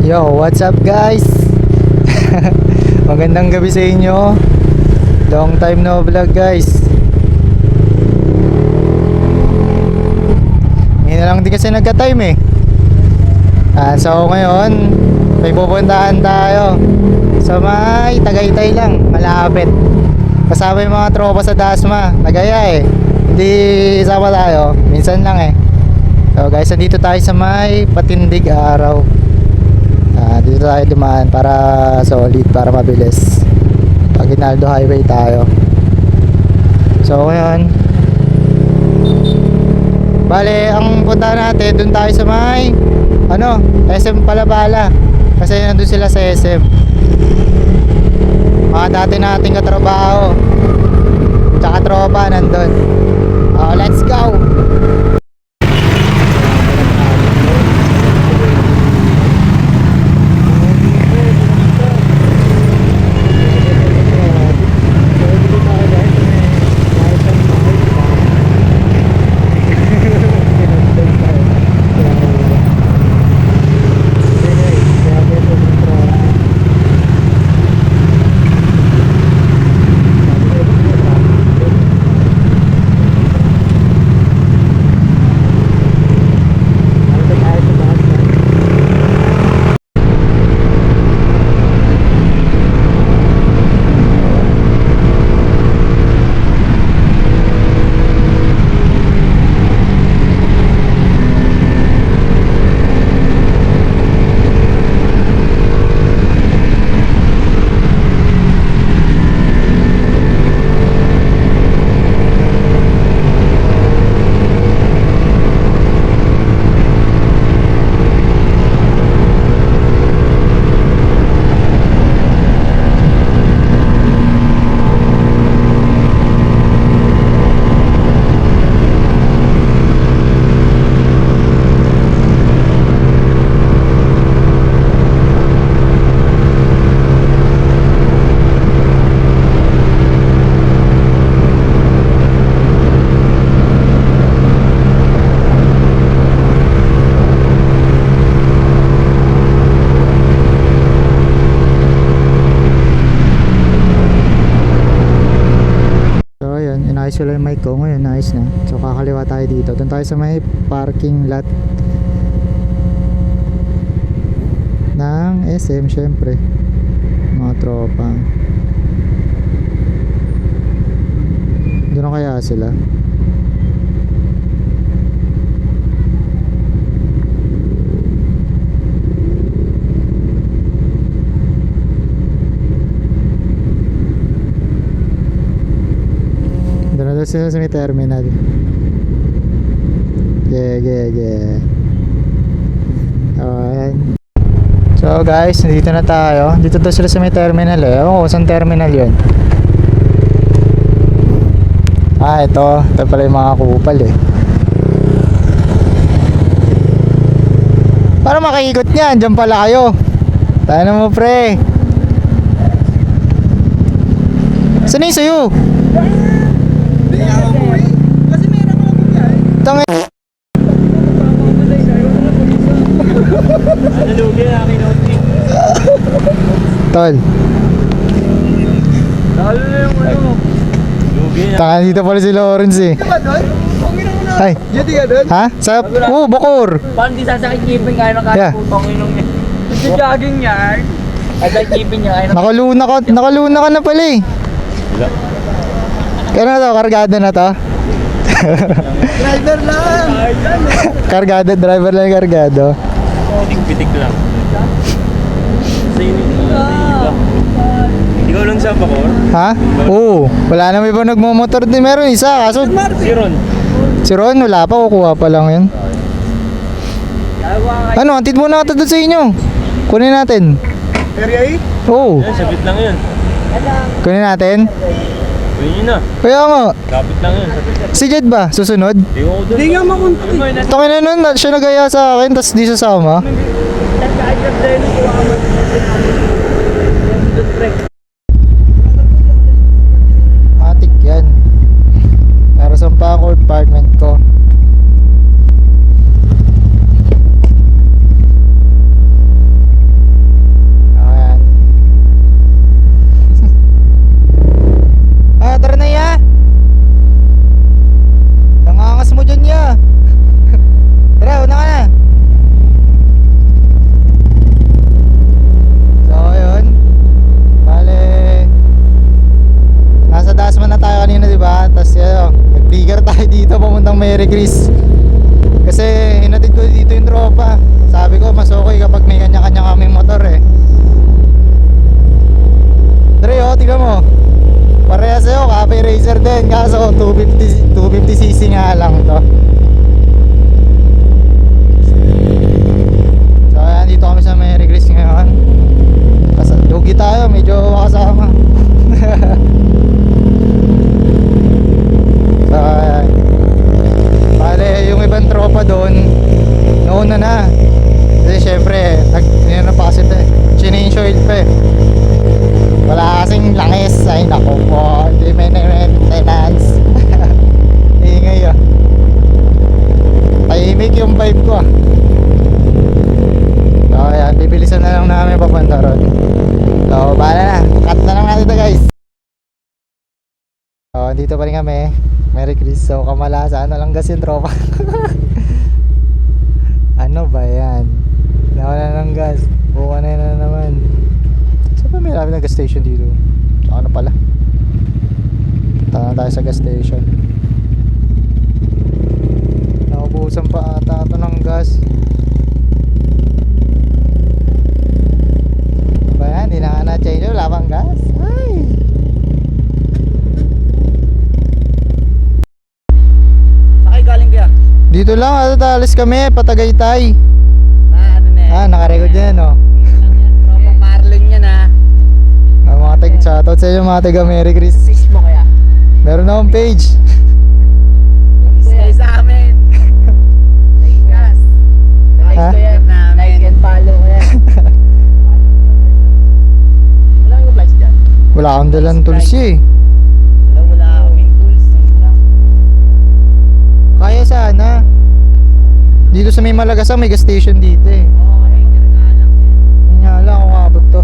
Yo, what's up guys? Magandang gabi sa inyo. Long time no vlog guys. Ngayon na lang din kasi nagka-time eh. So ngayon may pupuntahan tayo sa may Tagaytay lang, malapit. Kasama yung mga tropa sa Dasma, Nagaya eh. Hindi sama tayo, minsan lang eh. So guys, nandito tayo sa may Patindig Araw. Dito tayo dumaan para solid, para mabilis. Aguinaldo Highway tayo. So ngayon, bale ang punta natin dun tayo sa may SM Palabala. Kasi nandun sila sa SM. Mga dati nating katrabaho tsaka tropa nandun. Let's go. Ayos sila yung mic ko ngayon, nice na. So kakaliwa tayo dito. Doon tayo sa may parking lot ng SM syempre. Mga tropa. Doon na kaya sila? Doon sila sa may terminal. Yeah. Alright. So guys, dito na tayo. Dito daw sila sa may terminal eh. Oo, saan terminal yun? Ito. Ito pala yung mga kupal eh. Para makaikot niyan, dyan pala kayo. Tayo mo pre. Saan yung sayo? Tangin. Tol. Taka dito pala si Lawrence eh. Ay. Ha? Sa Bokor. Paano di sasakit ngipin kaya ng putong inong niya? Sa jogging yan. Ay ngipin niya kaya Nakaluna ka na pala eh. Kaya na to, kargado na to. Driver lang. Kargado, driver lang yung kargado. Pitik lang. Ikaw lang sa Bacor? Ha? Oo. Wala naman iba nagmumotor din. Meron isa. Kaso si Ron wala pa. Kukuha pa lang yun. Ano? Antid muna ito doon sa inyo. Kunin natin. Area E? Oo. Sabit lang yun. Kunin natin. Yun na. Kaya nga. Kapit lang yun. Si Jed ba? Susunod? Hindi nga makunti. Tangin na nun. Siya nagaya sa akin. Tapos di siya sama. Matik yan. Para sa pa ako apartment ko. dito pa rin kami. Merry Christmas. So, Kamalasa. Ano lang gas yung tropa? Ano ba yan? Nawala ng gas. Buka na naman. Saan ba may marami ng gas station dito? Ano pala? Punta na tayo sa gas station. Naubusan pa ata ito ng gas. Ano ba yan? Hindi na nga na-change. Wala pang gas. Ay! Sakay galing kaya? Dito lang, alis kami, Patagaytay. Ano na Ah, nakarecord yan, no? Tropang Marlon yan ha. Ah, mga tag shoutout sa inyo, mga taga Merry Christmas. Fish mo kaya? Meron na akong page. Stay sa amin. Like us. Like Ha? ko yan namin. Like and follow ko yan. Wala yung flights dyan? Wala akong dalang tools eh. Wala kaming tools. Kaya sana. Dito sa may Malagasang, may gas station dito eh. Yun nga lang kung abot to.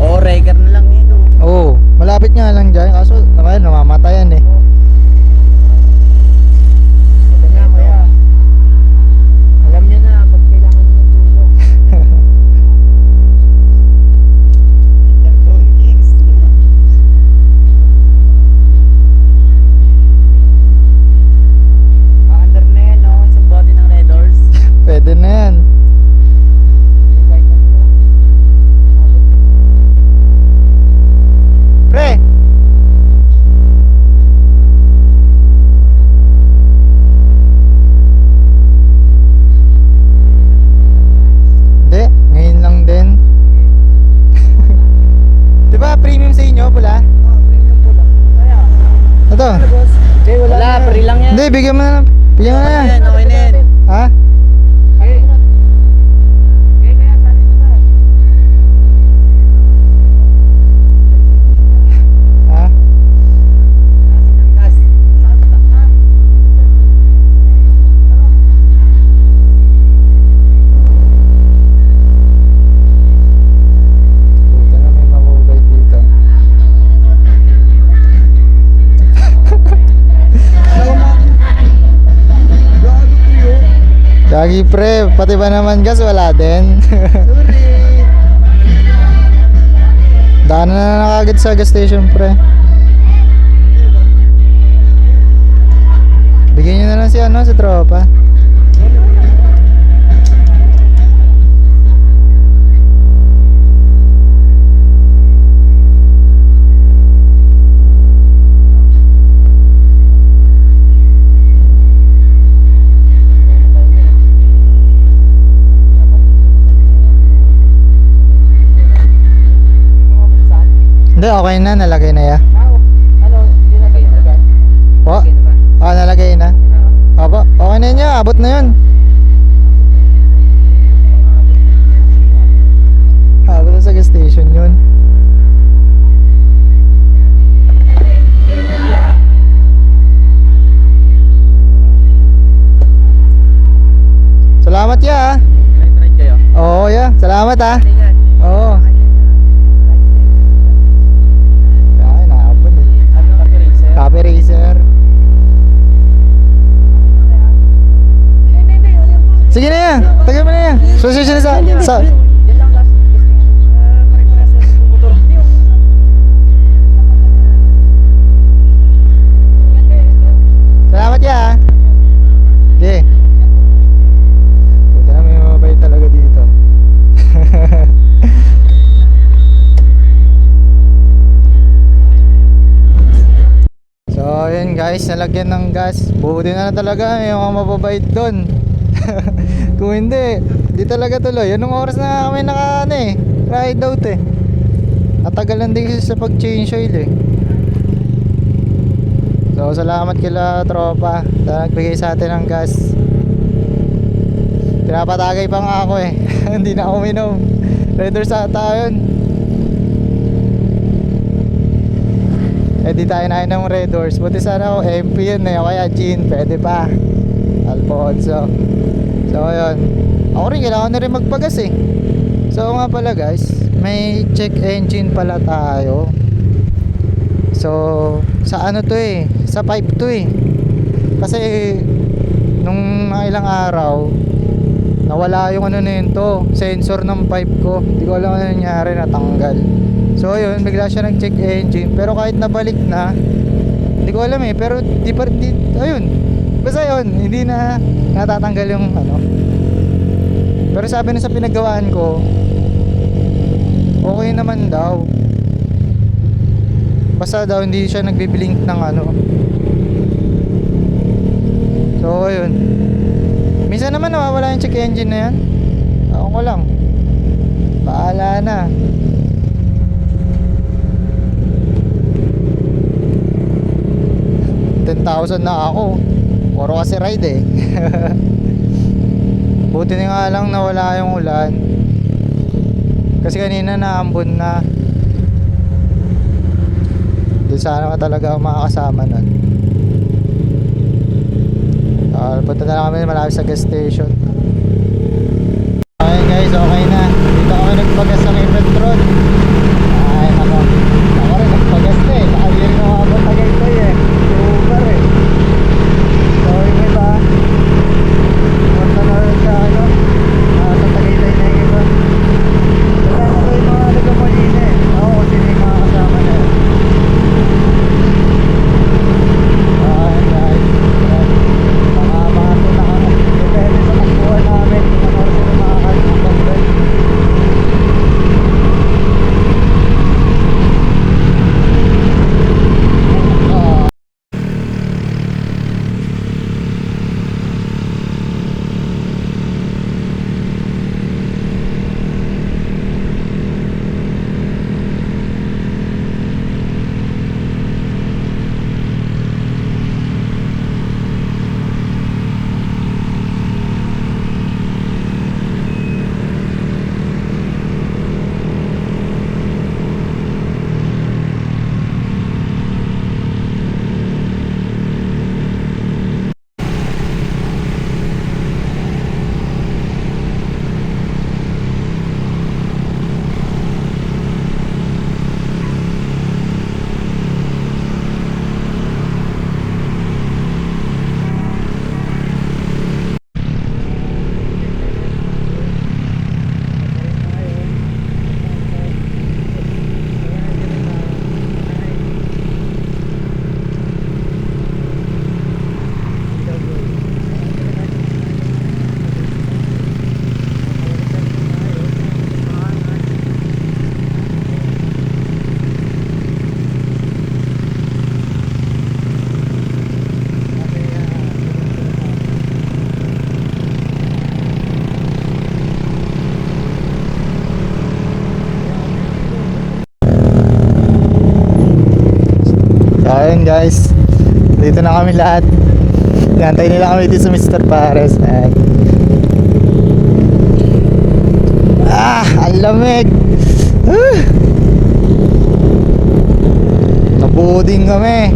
Oo, Regar na lang dito. Oo, malapit nga lang dyan. Kaso naman, namamatayan eh. Ito na kuya. Alam niyo na pag kailangan ng tulong. Cartoon Kings. Under na yan, no? Isang bote ng Red Doors. Pwede na yan. Pre! Hindi, ngayon lang din. Di ba premium sa inyo, pula? Premium po lang. Kaya, Ito. wala, free lang yan. Hindi, bigyan mo na. Bigyan mo na yan. Okay na yan. Ha? Ha? Puta na, may mamubay dito. Gagi pre, pati ba naman gas wala din? Daanan na na kagad sa gas station pre. Bigyan nyo na lang si ano, si tropa. Hindi, okay na, nalagay na ya. Ano, dinagay na ba? Po? Okay na ba? Ah, nalagay na. Opo, okay na niya, abot na yun. Abot na sa gas station yun. Salamat ya. Right kayo? Oo ya, salamat ha. Oo. Ay, naabot eh. Ano ka racer? Copy racer. Sige na yan, tagay mo na yan. Susunod na sa... Yan lang last pare-parehas lang yung motor. Salamat ya. Sige. Buti na may mabait talaga dito. So yun guys, nalagyan ng gas. Buti na talaga yung mga mababait doon. Kung hindi talaga tuloy. Anong oras na kami ride out eh. Natagal lang din kasi sa pag-change oil eh. So salamat kila tropa sa nagbigay sa atin ng gas. Pinapatagay pa nga ako eh. Hindi na ako uminom. Redder sa ata yun. Eh di tayo na ng Red Doors. Buti sana ako MP yun eh. O kaya Jean, pwede pa. Alfonso. So yun. Ako rin, kailangan na rin magpagas eh. So nga pala guys, may check engine pala tayo. So, sa ano to eh, sa pipe to eh. Kasi nung mga ilang araw nawala yung ano na yun to, sensor ng pipe ko. Hindi ko alam ano nangyari, natanggal. So ayun, bigla siya nag-check engine. Pero kahit nabalik na, hindi ko alam eh. Pero ayun. Basta yun, hindi na natatanggal yung ano. Pero sabi na sa pinagawaan ko, okay naman daw. Basta daw hindi siya nagbiblink ng ano. So ayun. Minsan naman nawawala yung check engine na yan. Ako ko lang. Bahala na. $10,000 na ako. Puro kasi ride eh. Buti na nga lang nawala yung ulan. Kasi kanina naambon na. Doon sana ka talaga makakasama nun. Punta na kami malapit sa gas station. Okay guys, okay na. Dito kami nagpagas sa may petrol. Ay nako. Ako rin nagpagas na eh. Nakabili na ako Tagaytay eh. Super eh. So yung iba, punta na rin sa ano, sa Tagaytay na yung iba. Basta na ko yung mga nagkamulina eh. Ako kasi may mga kasama na eh. Guys. Mga tunangan. Depende sa takbuhan namin kung ano sila makakalimutan. Ayun guys, dito na kami lahat. Nantay nila kami dito sa Mr. Pares. Ayan. Ang lamig. Nabuding kami.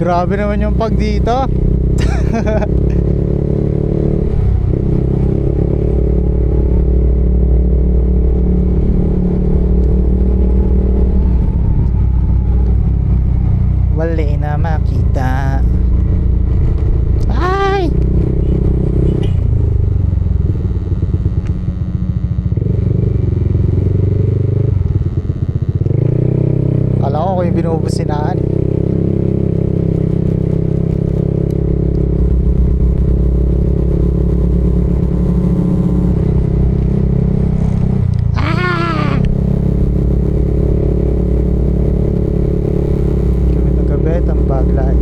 Grabe naman yung pag dito. Wala na makita. Ay! Kala ko yung binubusinaan. Ah! Kami ng gabi, tambag lahat.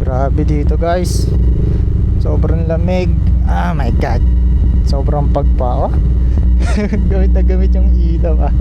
Grabe dito guys. Sobrang lamig. Ah my god. Sobrang pagpa. Oh. Gamit na gamit yung ilaw ah.